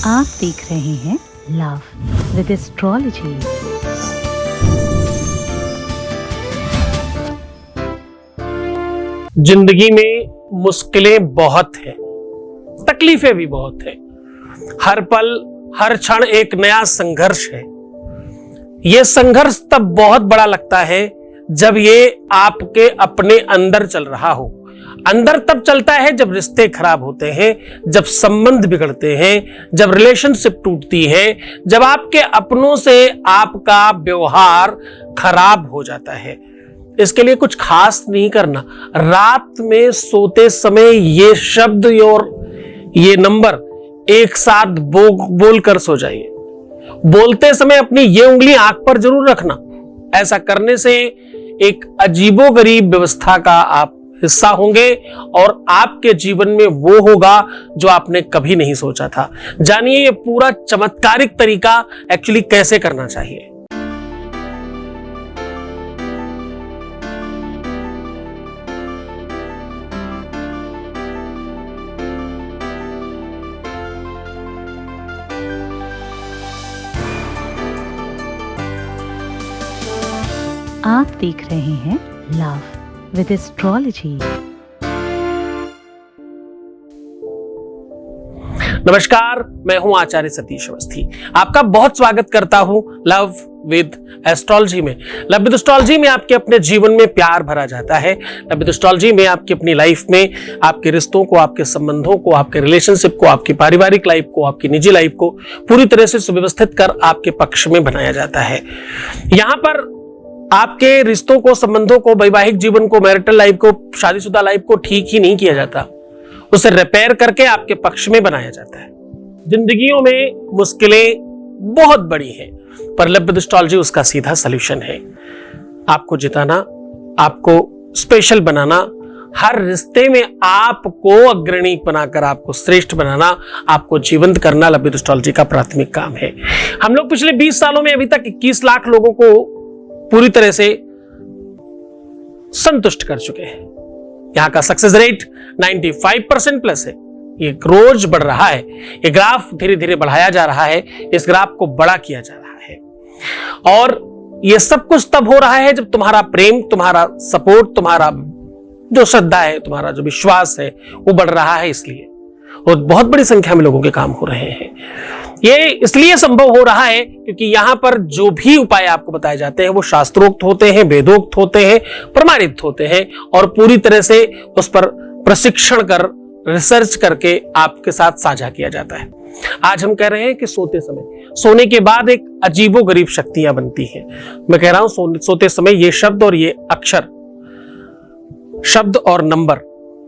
आप देख रहे हैं लव विद एस्ट्रोलॉजी। जिंदगी में मुश्किलें बहुत हैं, तकलीफें भी बहुत हैं। हर पल हर क्षण एक नया संघर्ष है। यह संघर्ष तब बहुत बड़ा लगता है जब ये आपके अपने अंदर चल रहा हो। अंदर तब चलता है जब रिश्ते खराब होते हैं, जब संबंध बिगड़ते हैं, जब रिलेशनशिप टूटती है, जब आपके अपनों से आपका व्यवहार खराब हो जाता है। इसके लिए कुछ खास नहीं करना। रात में सोते समय ये शब्द और ये नंबर एक साथ बोल कर सो जाइए। बोलते समय अपनी ये उंगली आंख पर जरूर रखना। ऐसा करने से एक अजीबोगरीब व्यवस्था का आप हिस्सा होंगे और आपके जीवन में वो होगा जो आपने कभी नहीं सोचा था। जानिए ये पूरा चमत्कारिक तरीका एक्चुअली कैसे करना चाहिए। आप देख रहे हैं लव विद एस्ट्रोलॉजी। नमस्कार, मैं हूं आचार्य सतीश अवस्थी। आपका बहुत स्वागत करता हूं लव विद एस्ट्रोलॉजी में। लव विद एस्ट्रोलॉजी में आपके अपने जीवन में प्यार भरा जाता है। लव विद एस्ट्रोलॉजी में आपकी अपनी लाइफ में आपके रिश्तों को, आपके संबंधों को, आपके रिलेशनशिप को, आपकी पारिवारिक लाइफ को, आपकी निजी लाइफ को पूरी तरह से सुव्यवस्थित कर आपके पक्ष में बनाया जाता है। यहां पर आपके रिश्तों को, संबंधों को, वैवाहिक जीवन को, मैरिटल लाइफ को, शादीशुदा लाइफ को ठीक ही नहीं किया जाता, उसे रिपेयर करके आपके पक्ष में बनाया जाता है। जिंदगियों में मुश्किलें बहुत बड़ी हैं, पर लव विद एस्ट्रोलॉजी उसका सीधा सलूशन है। आपको जिताना, आपको स्पेशल बनाना, हर रिश्ते में आपको अग्रणी बनाकर आपको श्रेष्ठ बनाना, आपको जीवंत करना लव विद एस्ट्रोलॉजी का प्राथमिक काम है। हम लोग पिछले 20 सालों में अभी तक 21 लाख लोगों को पूरी तरह से संतुष्ट कर चुके हैं। यहां का सक्सेस रेट 95% प्लस है। ये रोज बढ़ रहा है। ये ग्राफ धीरे धीरे बढ़ाया जा रहा है। इस ग्राफ को बड़ा किया जा रहा है और ये सब कुछ तब हो रहा है जब तुम्हारा प्रेम, तुम्हारा सपोर्ट, तुम्हारा जो श्रद्धा है, तुम्हारा जो विश्वास है वो बढ़ रहा है। इसलिए और बहुत बड़ी संख्या में लोगों के काम हो रहे हैं। ये इसलिए संभव हो रहा है क्योंकि यहां पर जो भी उपाय आपको बताए जाते हैं वो शास्त्रोक्त होते हैं, वेदोक्त होते हैं, प्रमाणित होते हैं और पूरी तरह से उस पर प्रशिक्षण कर, रिसर्च करके आपके साथ साझा किया जाता है। आज हम कह रहे हैं कि सोने के बाद एक अजीबोगरीब शक्तियां बनती हैं। मैं कह रहा हूं सोते समय ये शब्द और ये अक्षर, शब्द और नंबर,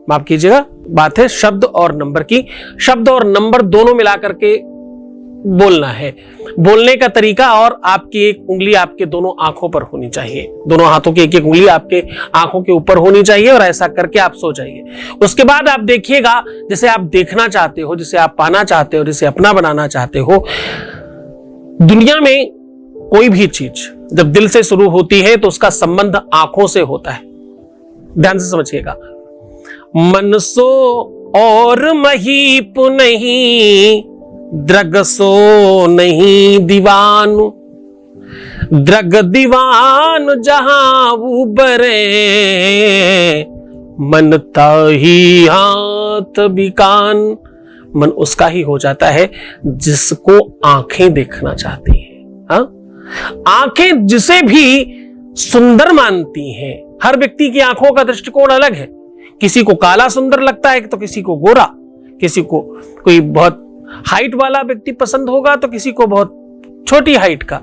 माफ कीजिएगा, बात है शब्द और नंबर की। शब्द और नंबर दोनों मिलाकर के बोलना है। बोलने का तरीका और आपकी एक उंगली आपके दोनों आंखों पर होनी चाहिए। दोनों हाथों की एक एक उंगली आपके आंखों के ऊपर होनी चाहिए और ऐसा करके आप सो जाइए। उसके बाद आप देखिएगा जिसे आप देखना चाहते हो, जिसे आप पाना चाहते हो, जिसे अपना बनाना चाहते हो। दुनिया में कोई भी चीज जब दिल से शुरू होती है तो उसका संबंध आंखों से होता है। ध्यान से समझिएगा। मन सो और महीप नहीं, द्रग सो नहीं दीवान, द्रग दीवान जहां उबरे, मन ताही हाथ बिकान। मन उसका ही हो जाता है जिसको आंखें देखना चाहती हैं। हाँ? आंखें जिसे भी सुंदर मानती हैं। हर व्यक्ति की आंखों का दृष्टिकोण अलग है। किसी को काला सुंदर लगता है तो किसी को गोरा, किसी को कोई बहुत हाइट वाला व्यक्ति पसंद होगा तो किसी को बहुत छोटी हाइट का,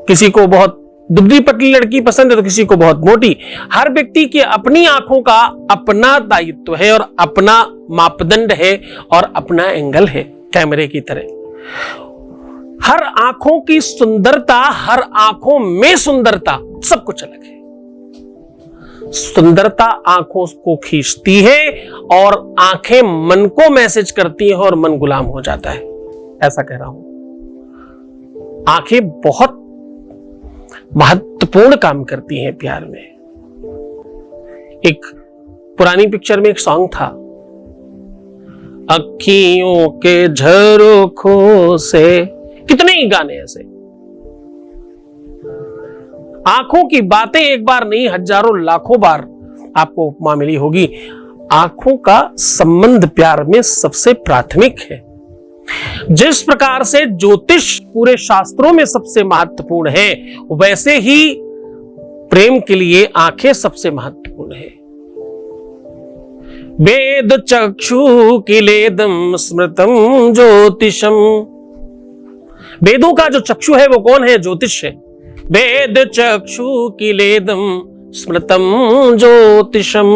किसी को बहुत दुबली पतली लड़की पसंद है तो किसी को बहुत मोटी। हर व्यक्ति की अपनी आंखों का अपना दायित्व है और अपना मापदंड है और अपना एंगल है, कैमरे की तरह। हर आंखों की सुंदरता, हर आंखों में सुंदरता, सब कुछ अलग है। सुंदरता आंखों को खींचती है और आंखें मन को मैसेज करती हैं और मन गुलाम हो जाता है। ऐसा कह रहा हूं। आंखें बहुत महत्वपूर्ण काम करती हैं प्यार में। एक पुरानी पिक्चर में एक सॉन्ग था, अखियों के झरोखों से, कितने ही गाने ऐसे। आंखों की बातें एक बार नहीं, हजारों लाखों बार आपको उपमा मिली होगी। आंखों का संबंध प्यार में सबसे प्राथमिक है। जिस प्रकार से ज्योतिष पूरे शास्त्रों में सबसे महत्वपूर्ण है, वैसे ही प्रेम के लिए आंखें सबसे महत्वपूर्ण है। वेद चक्षु किलेदम स्मृतम ज्योतिषम। वेदों का जो चक्षु है वो कौन है? ज्योतिष है। वेद चक्षु किलेदम स्मृतम ज्योतिषम।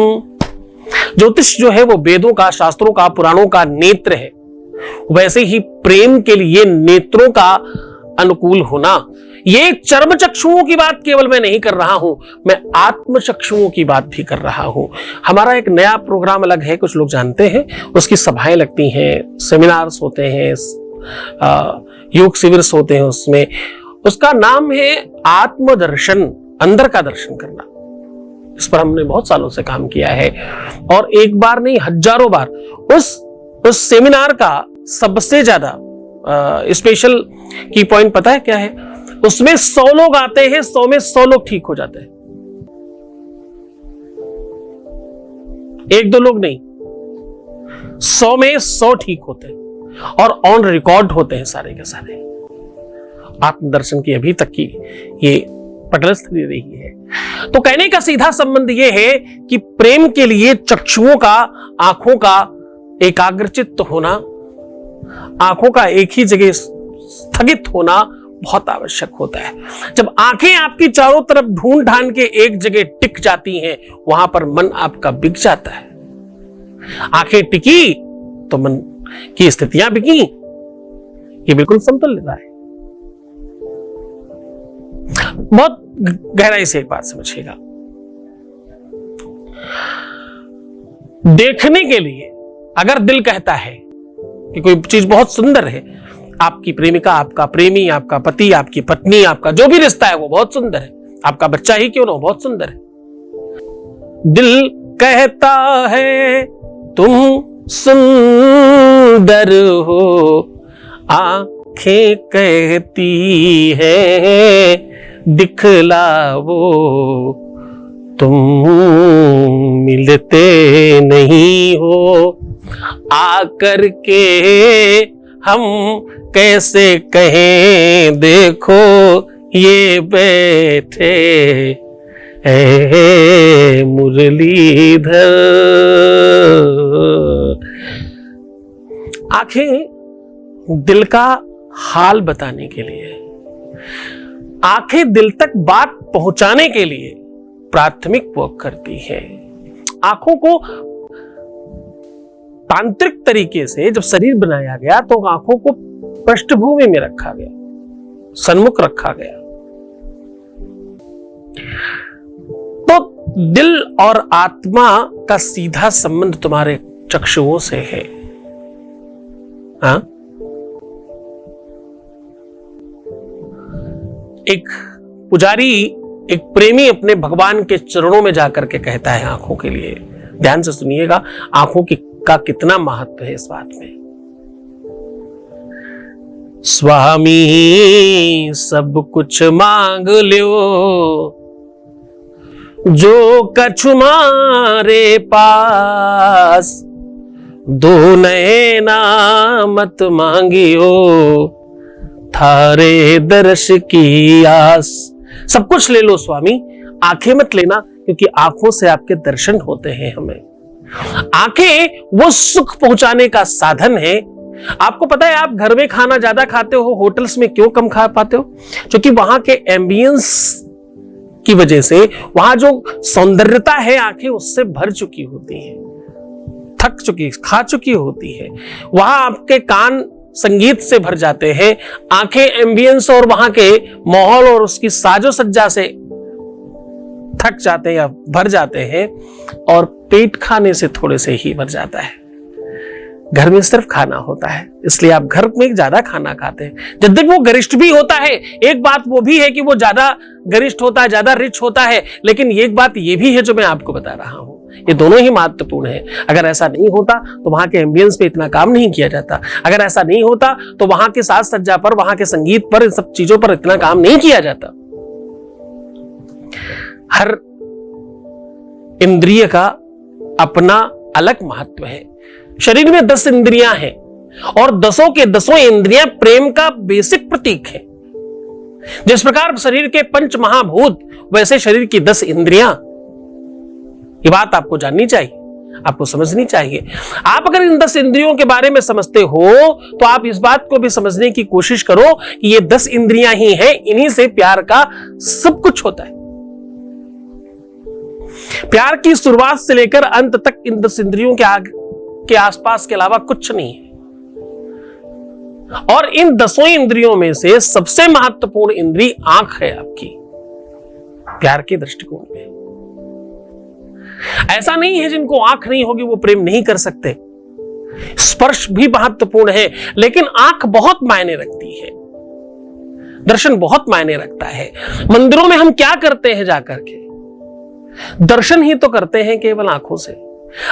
ज्योतिष जो है वो वेदों का, शास्त्रों का, पुराणों का नेत्र है। वैसे ही प्रेम के लिए नेत्रों का अनुकूल होना। ये चर्म चक्षुओं की बात केवल मैं नहीं कर रहा हूं, मैं आत्म चक्षुओं की बात भी कर रहा हूं। हमारा एक नया प्रोग्राम अलग है, कुछ लोग जानते हैं, उसकी सभाएं लगती हैं, सेमिनार्स होते हैं, योग शिविर होते हैं। उसमें उसका नाम है आत्मदर्शन, अंदर का दर्शन करना। इस पर हमने बहुत सालों से काम किया है और एक बार नहीं हजारों बार। उस सेमिनार का सबसे ज्यादा स्पेशल की पॉइंट पता है क्या है? उसमें 100 लोग आते हैं, 100 में 100 लोग ठीक हो जाते हैं। 1-2 लोग नहीं, 100 में 100 ठीक होते हैं और ऑन रिकॉर्ड होते हैं सारे के सारे। आत्मदर्शन की अभी तक की ये पटलस्थली रही है। तो कहने का सीधा संबंध यह है कि प्रेम के लिए चक्षुओं का, आंखों का एकाग्रचित्त होना, आंखों का एक ही जगह स्थगित होना बहुत आवश्यक होता है। जब आंखें आपकी चारों तरफ ढूंढ ढांड के एक जगह टिक जाती हैं, वहां पर मन आपका बिक जाता है। आंखें टिकी तो मन की स्थितियां बिकी। ये बिल्कुल समतुल्य है। बहुत गहराई से एक बात समझिएगा। देखने के लिए अगर दिल कहता है कि कोई चीज बहुत सुंदर है, आपकी प्रेमिका, आपका प्रेमी, आपका पति, आपकी पत्नी, आपका जो भी रिश्ता है वो बहुत सुंदर है, आपका बच्चा ही क्यों ना हो बहुत सुंदर है, दिल कहता है तुम सुंदर हो, आंखें कहती है दिखलाओ, तुम मिलते नहीं हो, आकर के हम कैसे कहें देखो ये बैठे है मुरलीधर। आंखें दिल का हाल बताने के लिए, आंखें दिल तक बात पहुंचाने के लिए प्राथमिक वर्क करती है। आंखों को तांत्रिक तरीके से जब शरीर बनाया गया तो आंखों को पृष्ठभूमि में रखा गया, सन्मुख रखा गया। तो दिल और आत्मा का सीधा संबंध तुम्हारे चक्षुओं से है। हाँ? एक पुजारी, एक प्रेमी अपने भगवान के चरणों में जाकर के कहता है आंखों के लिए, ध्यान से सुनिएगा, आंखों का कितना महत्व है इस बात में। स्वामी सब कुछ मांग लो, जो कछु मारे पास, दो नैना मत मांगियो, थारे दर्श की आस। सब कुछ ले लो स्वामी, आंखें मत लेना, क्योंकि आंखों से आपके दर्शन होते हैं। हमें आंखें वो सुख पहुंचाने का साधन है। आपको पता है आप घर में खाना ज्यादा खाते हो, होटल्स में क्यों कम खा पाते हो? क्योंकि वहां के एम्बियंस की वजह से वहां जो सौंदर्यता है आंखें उससे भर चुकी होती हैं, थक चुकी, खा चुकी होती है। वहां आपके कान संगीत से भर जाते हैं, आंखें एम्बियंस और वहां के माहौल और उसकी साजो सज्जा से थक जाते हैं या भर जाते हैं, और पेट खाने से थोड़े से ही भर जाता है। घर में सिर्फ खाना होता है, इसलिए आप घर में ज्यादा खाना खाते हैं। जब तक वो गरिष्ठ भी होता है, एक बात वो भी है कि वो ज्यादा गरिष्ठ होता है, ज्यादा रिच होता है, लेकिन एक बात ये भी है जो मैं आपको बता रहा हूं, ये दोनों ही महत्वपूर्ण है। अगर ऐसा नहीं होता तो वहां के एम्बियंस पे इतना काम नहीं किया जाता। अगर ऐसा नहीं होता तो वहां के साज सज्जा पर, वहां के संगीत पर, इन सब चीजों पर इतना काम नहीं किया जाता। हर इंद्रिय का अपना अलग महत्व है। शरीर में 10 इंद्रियां हैं और 10 के 10 इंद्रियां प्रेम का बेसिक प्रतीक है। जिस प्रकार शरीर के 5 महाभूत, वैसे शरीर की 10 इंद्रियां। ये बात आपको जाननी चाहिए, आपको समझनी चाहिए। आप अगर इन 10 इंद्रियों के बारे में समझते हो तो आप इस बात को भी समझने की कोशिश करो कि ये 10 इंद्रियां ही हैं, इन्हीं से प्यार का सब कुछ होता है। प्यार की शुरुआत से लेकर अंत तक इन 10 इंद्रियों के आसपास के अलावा कुछ नहीं है। और इन 10 इंद्रियों में से सबसे महत्वपूर्ण इंद्री आंख है आपकी, प्यार के दृष्टिकोण में। ऐसा नहीं है जिनको आंख नहीं होगी वो प्रेम नहीं कर सकते। स्पर्श भी महत्वपूर्ण है, लेकिन आंख बहुत मायने रखती है, दर्शन बहुत मायने रखता है। मंदिरों में हम क्या करते हैं जाकर के? दर्शन ही तो करते हैं केवल आंखों से।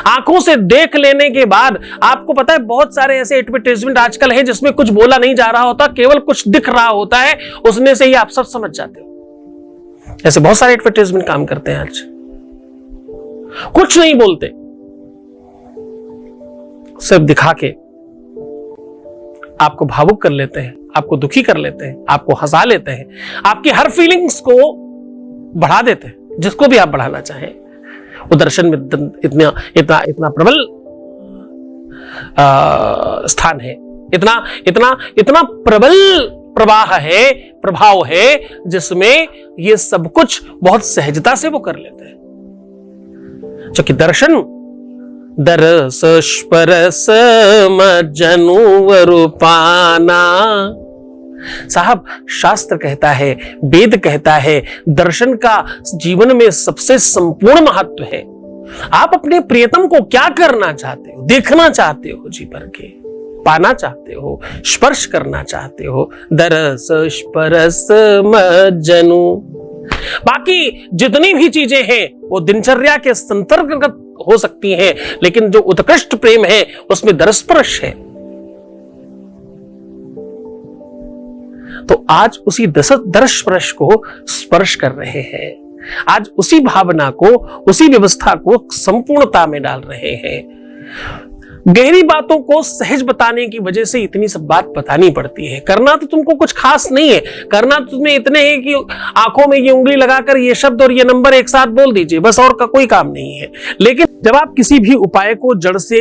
आंखों से देख लेने के बाद आपको पता है बहुत सारे ऐसे एडवर्टाइजमेंट आजकल है जिसमें कुछ बोला नहीं जा रहा होता, केवल कुछ दिख रहा होता है, उसमें से ही आप सब समझ जाते हो। ऐसे बहुत सारे एडवर्टाइजमेंट काम करते हैं आज, कुछ नहीं बोलते, सिर्फ दिखा के आपको भावुक कर लेते हैं, आपको दुखी कर लेते हैं, आपको हंसा लेते हैं, आपकी हर फीलिंग्स को बढ़ा देते हैं, जिसको भी आप बढ़ाना चाहें। वो दर्शन में इतना इतना इतना प्रबल स्थान है, इतना इतना इतना प्रबल प्रवाह है, प्रभाव है, जिसमें ये सब कुछ बहुत सहजता से वो कर लेते हैं। क्योंकि दर्शन दरस स्पर्श मज्जनु वरूपाना। साहब, शास्त्र कहता है, वेद कहता है, दर्शन का जीवन में सबसे संपूर्ण महत्व है। आप अपने प्रियतम को क्या करना चाहते हो? देखना चाहते हो जी भर के, पाना चाहते हो, स्पर्श करना चाहते हो। दरस स्पर्श मज्जनु। बाकी जितनी भी चीजें हैं वो दिनचर्या के संतर्गत हो सकती हैं, लेकिन जो उत्कृष्ट प्रेम है उसमें दरस्पर्श है। तो आज उसी दरस्पर्श को स्पर्श कर रहे हैं, आज उसी भावना को, उसी व्यवस्था को संपूर्णता में डाल रहे हैं। गहरी बातों को सहज बताने की वजह से इतनी सब बात बतानी पड़ती है। करना तो तुमको कुछ खास नहीं है, करना तो तुम्हें इतने है कि आंखों में ये उंगली लगाकर ये शब्द और ये नंबर एक साथ बोल दीजिए, बस, और का कोई काम नहीं है। लेकिन जब आप किसी भी उपाय को जड़ से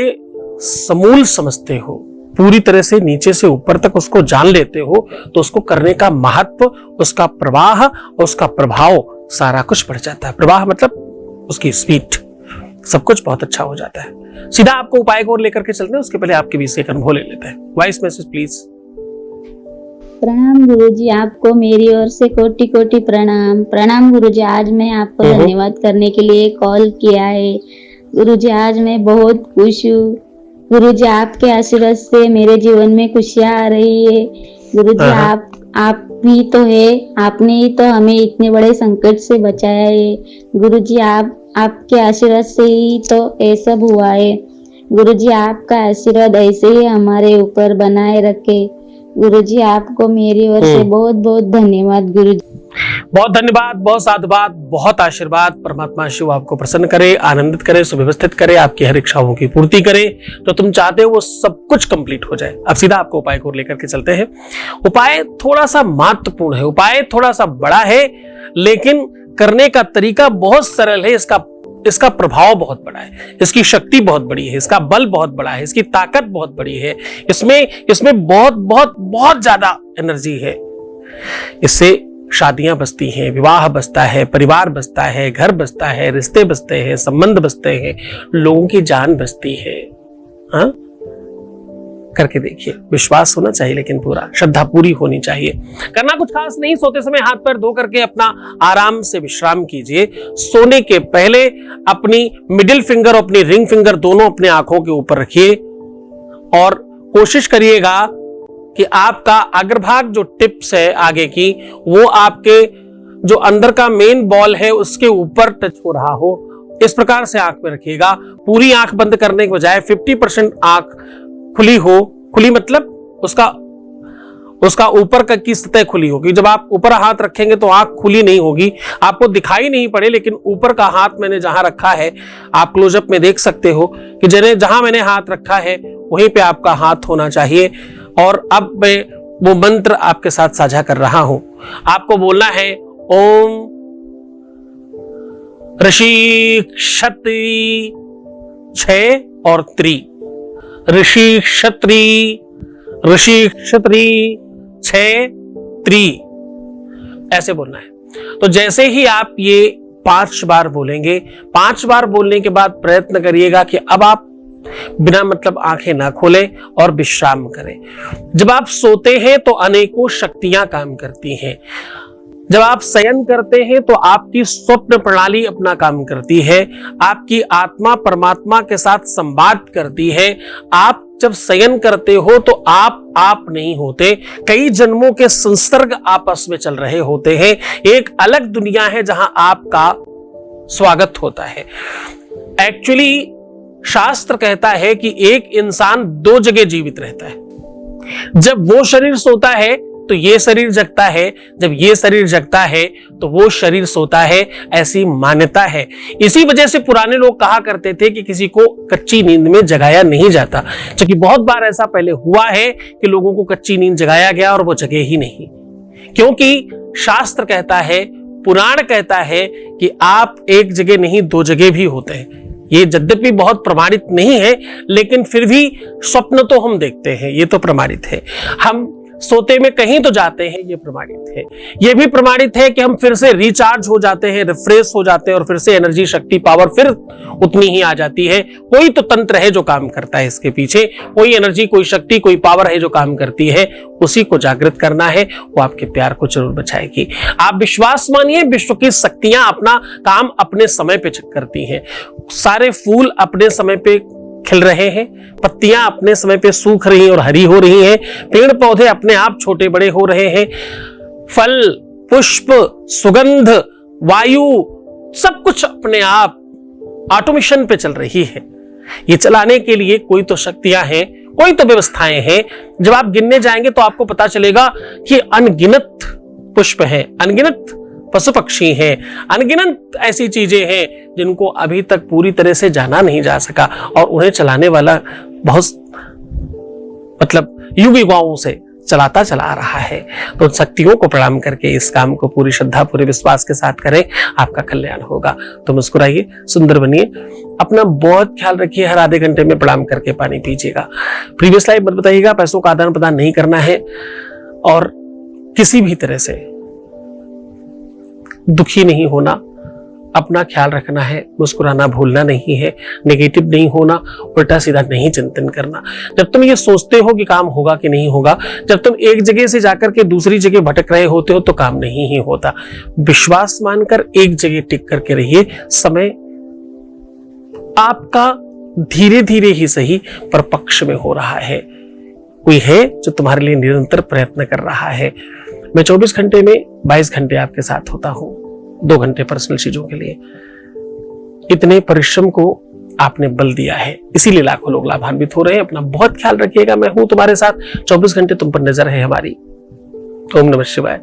समूल समझते हो, पूरी तरह से नीचे से ऊपर तक उसको जान लेते हो, तो उसको करने का महत्व, उसका प्रवाह और उसका प्रभाव सारा कुछ बढ़ जाता है। प्रवाह मतलब उसकी स्पीड, सब कुछ बहुत अच्छा हो जाता है। सीधा आपको उपाय को लेकर के चलते हैं, उसके पहले आपके बीच से एक अनुभव ले लेते हैं। Voice message please. प्रणाम गुरुजी, आपको मेरी ओर से कोटि कोटि प्रणाम। प्रणाम गुरुजी, आज मैं आपको धन्यवाद करने के लिए कॉल किया है। गुरुजी, आज मैं बहुत खुश हूँ। गुरुजी, आपके आशीर्वाद से मेरे जीवन में खुशियाँ आ रही है। गुरुजी, आप भी तो है, आपने ही तो हमें इतने बड़े संकट से बचाया है। गुरुजी, आपके आशीर्वाद से ही तो ये सब हुआ है। गुरुजी, आपका आशीर्वाद ऐसे ही हमारे ऊपर बनाए रखे। गुरुजी, आपको मेरी ओर से बहुत बहुत धन्यवाद। गुरुजी, बहुत धन्यवाद, बहुत साधुवाद, बहुत आशीर्वाद। परमात्मा शिव आपको प्रसन्न करे, आनंदित करे, सुव्यवस्थित करे, आपकी हर इच्छाओं की पूर्ति करे, जो तुम चाहते हो वो सब कुछ कंप्लीट हो जाए। अब सीधा आपको उपाय को लेकर के चलते हैं। उपाय थोड़ा सा महत्वपूर्ण है, उपाय थोड़ा सा बड़ा है, लेकिन करने का तरीका बहुत सरल है। इसका प्रभाव बहुत बड़ा है, इसकी शक्ति बहुत बड़ी है, इसका बल बहुत बड़ा है, इसकी ताकत बहुत बड़ी है, इसमें बहुत बहुत बहुत ज्यादा एनर्जी है। इससे शादियां बसती हैं, विवाह बसता है, परिवार बसता है, घर बसता है, रिश्ते बसते हैं, संबंध बसते हैं, लोगों की जान बसती है। हाँ, करके देखिए, विश्वास होना चाहिए, लेकिन पूरा श्रद्धा पूरी होनी चाहिए। करना कुछ खास नहीं, सोते समय हाथ पैर धो करके अपना आराम से विश्राम कीजिए। सोने के पहले अपनी मिडिल फिंगर और अपनी रिंग फिंगर दोनों अपने आंखों के ऊपर रखिए और कोशिश करिएगा कि आपका अग्रभाग जो टिप्स है आगे की, वो आपके जो अंदर का मेन बॉल है उसके ऊपर टच हो रहा हो। इस प्रकार से आंख में रखिएगा। पूरी आंख बंद करने के बजाय 50% आंख खुली हो। खुली मतलब उसका ऊपर की सतह खुली होगी। जब आप ऊपर हाथ रखेंगे तो आंख खुली नहीं होगी, आपको दिखाई नहीं पड़े, लेकिन ऊपर का हाथ मैंने जहां रखा है, आप क्लोजअप में देख सकते हो कि जहां मैंने हाथ रखा है वहीं पे आपका हाथ होना चाहिए। और अब मैं वो मंत्र आपके साथ साझा कर रहा हूं। आपको बोलना है ओम ऋषि क्षत्री 6 और त्री, ऋषि क्षत्री 6 त्री, ऐसे बोलना है। तो जैसे ही आप ये 5 बार बोलेंगे, 5 बार बोलने के बाद प्रयत्न करिएगा कि अब आप बिना मतलब आंखें ना खोलें और विश्राम करें। जब आप सोते हैं तो अनेकों शक्तियां काम करती हैं। जब आप शयन करते हैं तो आपकी स्वप्न प्रणाली अपना काम करती है, आपकी आत्मा परमात्मा के साथ संवाद करती है। आप जब शयन करते हो तो आप नहीं होते, कई जन्मों के संसर्ग आपस में चल रहे होते हैं। एक अलग दुनिया है जहां आपका स्वागत होता है। एक्चुअली शास्त्र कहता है कि एक इंसान 2 जगह जीवित रहता है। जब वो शरीर सोता है तो ये शरीर जगता है, जब ये शरीर जगता है तो वो शरीर सोता है, ऐसी मान्यता है। इसी वजह से पुराने लोग कहा करते थे कि किसी को कच्ची नींद में जगाया नहीं जाता, क्योंकि बहुत बार ऐसा पहले हुआ है कि लोगों को कच्ची नींद जगाया गया और वो जगे ही नहीं। क्योंकि शास्त्र कहता है, पुराण कहता है कि आप एक जगह नहीं 2 जगह भी होते हैं। ये यद्यपि बहुत प्रमाणित नहीं है, लेकिन फिर भी स्वप्न तो हम देखते हैं, ये तो प्रमाणित है। हम सोते में कहीं तो जाते हैं, ये प्रमाणित है। ये भी प्रमाणित है कि हम फिर से रिचार्ज हो जाते हैं, रिफ्रेश हो जाते हैं और फिर से एनर्जी, शक्ति, पावर फिर उतनी ही आ जाती है। कोई तो तंत्र है जो काम करता है इसके पीछे, कोई एनर्जी, कोई शक्ति, कोई पावर है जो काम करती है। उसी को जागृत करना है, वो आपके प्यार को जरूर बचाएगी। आप विश्वास मानिए, विश्व की शक्तियां अपना काम अपने समय पे करती हैं। सारे फूल अपने समय पे खिल रहे हैं, पत्तियां अपने समय पे सूख रही और हरी हो रही हैं, पेड़ पौधे अपने आप छोटे बड़े हो रहे हैं, फल, पुष्प, सुगंध, वायु, सब कुछ अपने आप ऑटोमेशन पे चल रही है। ये चलाने के लिए कोई तो शक्तियां हैं, कोई तो व्यवस्थाएं हैं। जब आप गिनने जाएंगे तो आपको पता चलेगा कि अनगिनत पुष्प हैं, अनगिनत पशु पक्षी हैं, अनगिनत ऐसी चीजें हैं जिनको अभी तक पूरी तरह से जाना नहीं जा सका, और उन्हें चलाने वाला बहुत मतलब युगाओं से चलाता चला आ रहा है। तो शक्तियों को प्रणाम करके इस काम को पूरी श्रद्धा, पूरे विश्वास के साथ करें, आपका कल्याण होगा। तो मुस्कुराइए, सुंदर बनिए, अपना बहुत ख्याल रखिए। हर आधे घंटे में प्रणाम करके पानी पीजिएगा। प्रीवियस लाइफ मत बताइएगा, पैसों का आदान प्रदान नहीं करना है और किसी भी तरह से दुखी नहीं होना, अपना ख्याल रखना है, मुस्कुराना भूलना नहीं है, नेगेटिव नहीं होना, उल्टा सीधा नहीं चिंतन करना। जब तुम ये सोचते हो कि काम होगा कि नहीं होगा, जब तुम एक जगह से जाकर के दूसरी जगह भटक रहे होते हो तो काम नहीं ही होता। विश्वास मानकर एक जगह टिक करके रहिए। समय आपका धीरे धीरे ही सही पर पक्ष में हो रहा है। कोई है जो तुम्हारे लिए निरंतर प्रयत्न कर रहा है। मैं 24 घंटे में 22 घंटे आपके साथ होता हूं, 2 घंटे पर्सनल चीजों के लिए। इतने परिश्रम को आपने बल दिया है, इसीलिए लाखों लोग लाभान्वित हो रहे हैं। अपना बहुत ख्याल रखिएगा। मैं हूं तुम्हारे साथ, 24 घंटे तुम पर नजर है हमारी। ओम नमः शिवाय।